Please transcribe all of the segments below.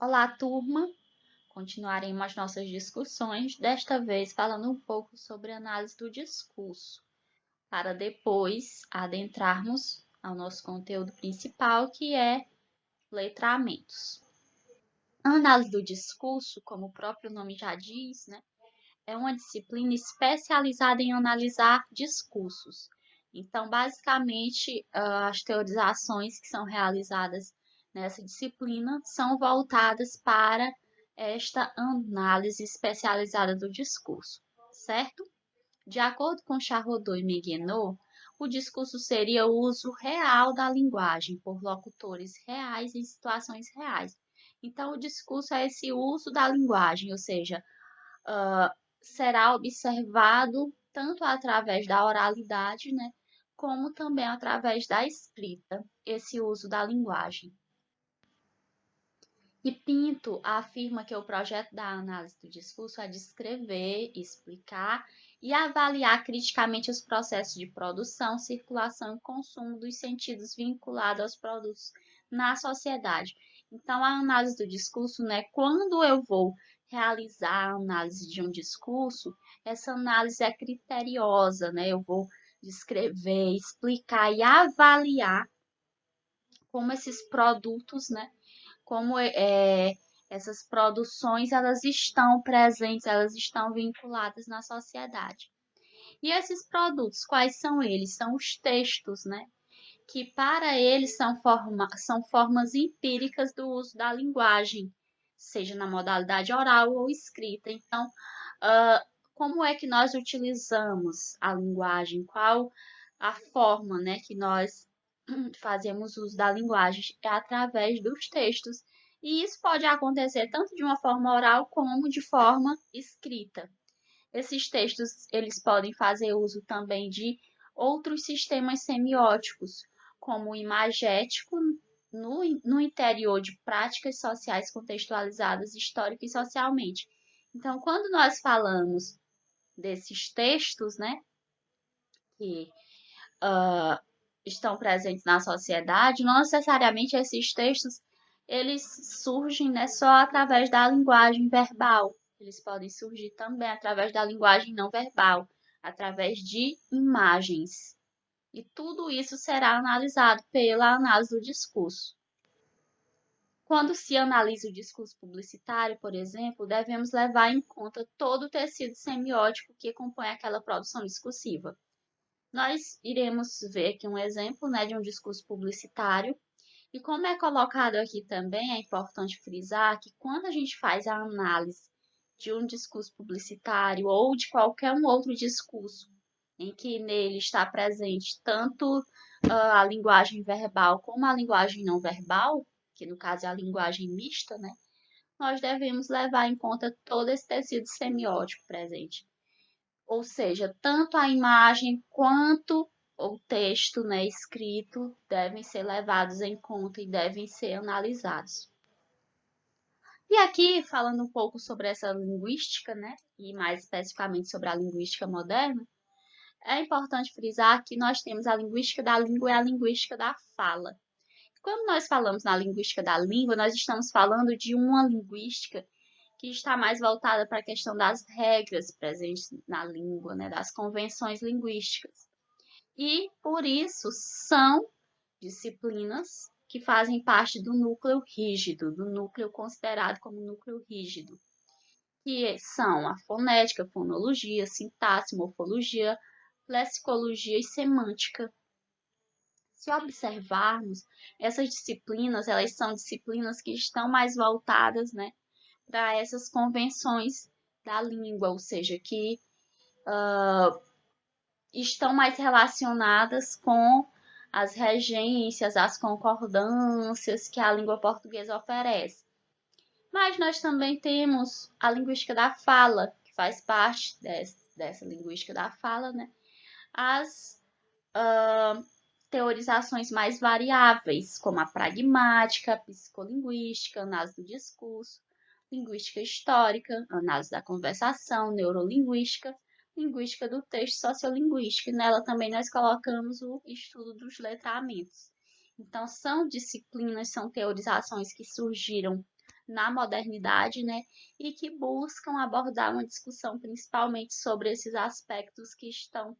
Olá, turma! Continuaremos as nossas discussões, desta vez falando um pouco sobre análise do discurso, para depois adentrarmos ao nosso conteúdo principal, que é letramentos. A análise do discurso, como o próprio nome já diz, é uma disciplina especializada em analisar discursos. Então, basicamente, as teorizações que são realizadas nessa disciplina são voltadas para esta análise especializada do discurso, certo? De acordo com Charrodot e Meguenot, o discurso seria o uso real da linguagem por locutores reais em situações reais. Então, o discurso é esse uso da linguagem, ou seja, será observado tanto através da oralidade, como também através da escrita, esse uso da linguagem. E Pinto afirma que o projeto da análise do discurso é descrever, explicar e avaliar criticamente os processos de produção, circulação e consumo dos sentidos vinculados aos produtos na sociedade. Então, a análise do discurso, quando eu vou realizar a análise de um discurso, essa análise é criteriosa, eu vou descrever, explicar e avaliar como esses produtos, como essas produções elas estão presentes, elas estão vinculadas na sociedade. E esses produtos, quais são eles? São os textos, que para eles são formas empíricas do uso da linguagem, seja na modalidade oral ou escrita. Então, como é que nós utilizamos a linguagem? Qual a forma, que nós fazemos uso da linguagem? É através dos textos. E isso pode acontecer tanto de uma forma oral como de forma escrita. Esses textos, eles podem fazer uso também de outros sistemas semióticos, como o imagético, no interior de práticas sociais contextualizadas histórica e socialmente. Então, quando nós falamos desses textos, que estão presentes na sociedade, não necessariamente esses textos eles surgem, só através da linguagem verbal. Eles podem surgir também através da linguagem não verbal, através de imagens. E tudo isso será analisado pela análise do discurso. Quando se analisa o discurso publicitário, por exemplo, devemos levar em conta todo o tecido semiótico que compõe aquela produção discursiva. Nós iremos ver aqui um exemplo, de um discurso publicitário. E como é colocado aqui também, é importante frisar que quando a gente faz a análise de um discurso publicitário ou de qualquer um outro discurso em que nele está presente tanto a linguagem verbal como a linguagem não verbal, que no caso é a linguagem mista, nós devemos levar em conta todo esse tecido semiótico presente. Ou seja, tanto a imagem quanto o texto, escrito devem ser levados em conta e devem ser analisados. E aqui, falando um pouco sobre essa linguística, e mais especificamente sobre a linguística moderna, é importante frisar que nós temos a linguística da língua e a linguística da fala. Quando nós falamos na linguística da língua, nós estamos falando de uma linguística que está mais voltada para a questão das regras presentes na língua, das convenções linguísticas. E, por isso, são disciplinas que fazem parte do núcleo rígido, do núcleo considerado como núcleo rígido, que são a fonética, fonologia, sintaxe, morfologia, lexicologia e semântica. Se observarmos, essas disciplinas, elas são disciplinas que estão mais voltadas, para essas convenções da língua, ou seja, que estão mais relacionadas com as regências, as concordâncias que a língua portuguesa oferece. Mas nós também temos a linguística da fala, que faz parte dessa linguística da fala, as teorizações mais variáveis, como a pragmática, a psicolinguística, análise do discurso, linguística histórica, análise da conversação, neurolinguística, linguística do texto, sociolinguística. E nela também nós colocamos o estudo dos letramentos. Então, são disciplinas, são teorizações que surgiram na modernidade, né? E que buscam abordar uma discussão principalmente sobre esses aspectos que estão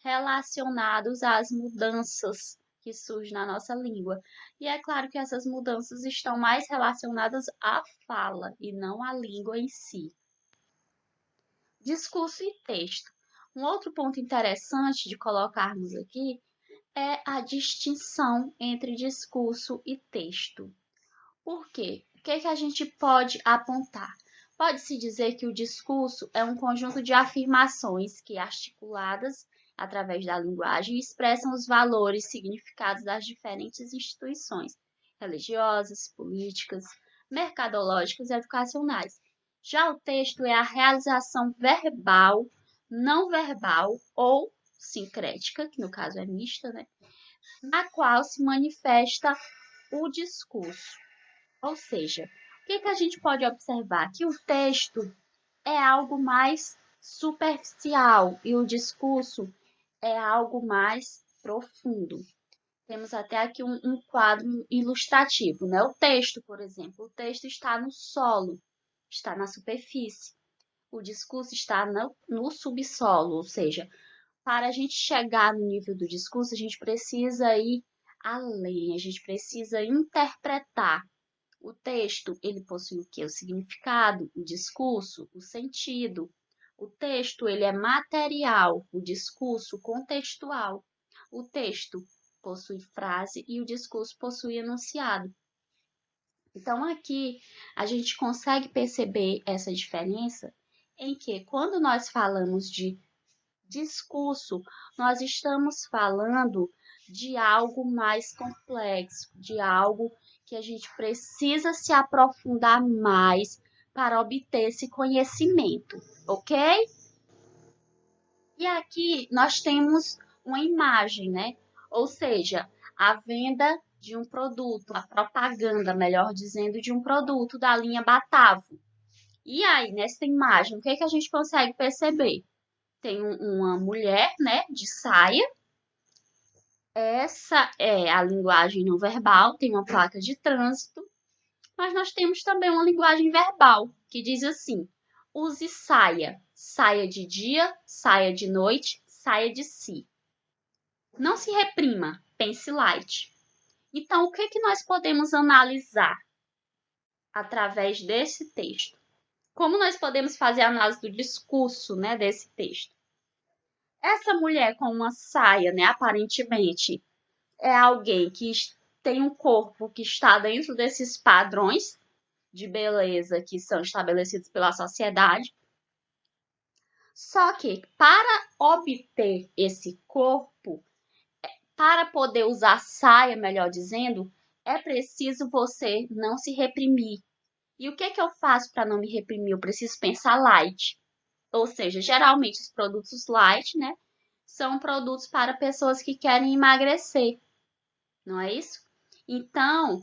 relacionados às mudanças que surgem na nossa língua. E é claro que essas mudanças estão mais relacionadas à fala e não à língua em si. Discurso e texto. Um outro ponto interessante de colocarmos aqui é a distinção entre discurso e texto. Por quê? O que a gente pode apontar? Pode-se dizer que o discurso é um conjunto de afirmações que, articuladas através da linguagem, expressam os valores, significados das diferentes instituições religiosas, políticas, mercadológicas e educacionais. Já o texto é a realização verbal, não verbal ou sincrética, que no caso é mista, né? Na qual se manifesta o discurso. Ou seja, o que a gente pode observar? Que o texto é algo mais superficial e o discurso é algo mais profundo. Temos até aqui um quadro ilustrativo, né? O texto, por exemplo, o texto está no solo, está na superfície. O discurso está no subsolo, ou seja, para a gente chegar no nível do discurso, a gente precisa ir além, a gente precisa interpretar. O texto, ele possui o quê? O significado, o discurso, o sentido. O texto, ele é material, o discurso contextual. O texto possui frase e o discurso possui enunciado. Então, aqui a gente consegue perceber essa diferença em que, quando nós falamos de discurso, nós estamos falando de algo mais complexo, de algo que a gente precisa se aprofundar mais para obter esse conhecimento, ok? E aqui nós temos uma imagem, né? Ou seja, a venda de um produto, a propaganda, melhor dizendo, de um produto da linha Batavo. E aí, nessa imagem, o que a gente consegue perceber? Tem uma mulher, né, de saia. Essa é a linguagem não verbal, tem uma placa de trânsito, mas nós temos também uma linguagem verbal, que diz assim: use saia, saia de dia, saia de noite, saia de si. Não se reprima, pense light. Então, o que nós podemos analisar através desse texto? Como nós podemos fazer a análise do discurso, né, desse texto? Essa mulher com uma saia, né, aparentemente, é alguém que tem um corpo que está dentro desses padrões de beleza que são estabelecidos pela sociedade. Só que para obter esse corpo, para poder usar saia, melhor dizendo, é preciso você não se reprimir. E o que eu faço para não me reprimir? Eu preciso pensar light. Ou seja, geralmente os produtos light, né, são produtos para pessoas que querem emagrecer. Não é isso? Então,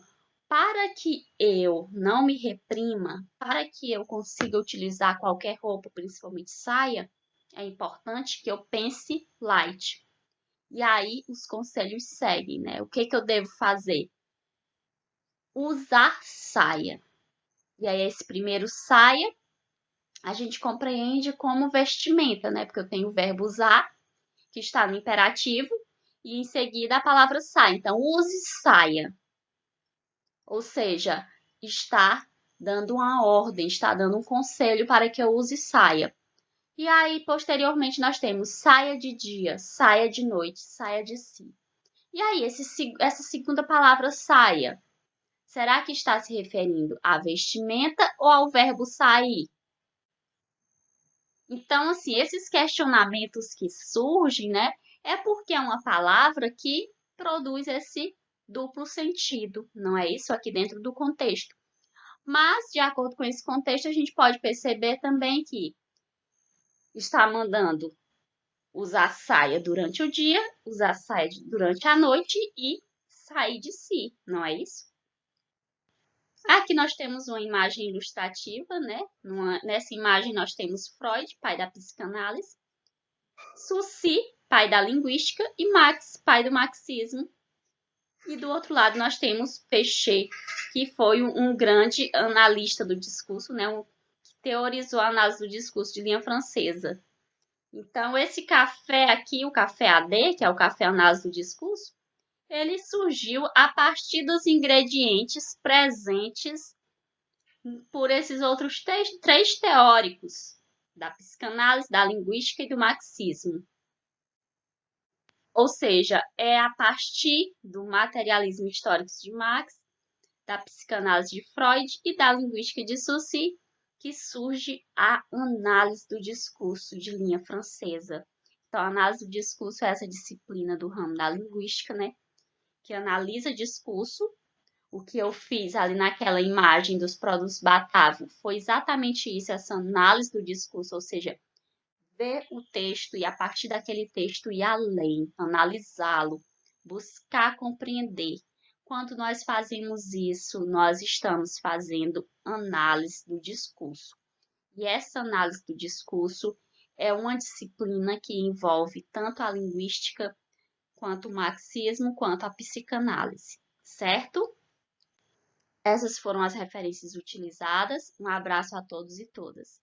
para que eu não me reprima, para que eu consiga utilizar qualquer roupa, principalmente saia, é importante que eu pense light. E aí os conselhos seguem, né? O que eu devo fazer? Usar saia. E aí esse primeiro saia, a gente compreende como vestimenta, né? Porque eu tenho o verbo usar, que está no imperativo, e em seguida a palavra saia. Então, use saia. Ou seja, está dando uma ordem, está dando um conselho para que eu use saia. E aí, posteriormente, nós temos saia de dia, saia de noite, saia de si. E aí, essa segunda palavra, saia, será que está se referindo à vestimenta ou ao verbo sair? Então, assim, esses questionamentos que surgem, né, é porque é uma palavra que produz esse duplo sentido, não é isso? Aqui dentro do contexto. Mas, de acordo com esse contexto, a gente pode perceber também que está mandando usar saia durante o dia, usar saia durante a noite e sair de si, não é isso? Aqui nós temos uma imagem ilustrativa, né? Nessa imagem nós temos Freud, pai da psicanálise, Saussure, pai da linguística, e Marx, pai do marxismo, E do outro lado nós temos Péchet, que foi um grande analista do discurso, né? Que teorizou a análise do discurso de linha francesa. Então, esse café aqui, o café AD, que é o café análise do discurso, ele surgiu a partir dos ingredientes presentes por esses outros três teóricos, da psicanálise, da linguística e do marxismo. Ou seja, é a partir do materialismo histórico de Marx, da psicanálise de Freud e da linguística de Saussure que surge a análise do discurso de linha francesa. Então, a análise do discurso é essa disciplina do ramo da linguística, né? Que analisa discurso. O que eu fiz ali naquela imagem dos produtos Batavo foi exatamente isso, essa análise do discurso, ou seja, ver o texto e a partir daquele texto ir além, analisá-lo, buscar compreender. Quando nós fazemos isso, nós estamos fazendo análise do discurso. E essa análise do discurso é uma disciplina que envolve tanto a linguística, quanto o marxismo, quanto a psicanálise, certo? Essas foram as referências utilizadas. Um abraço a todos e todas.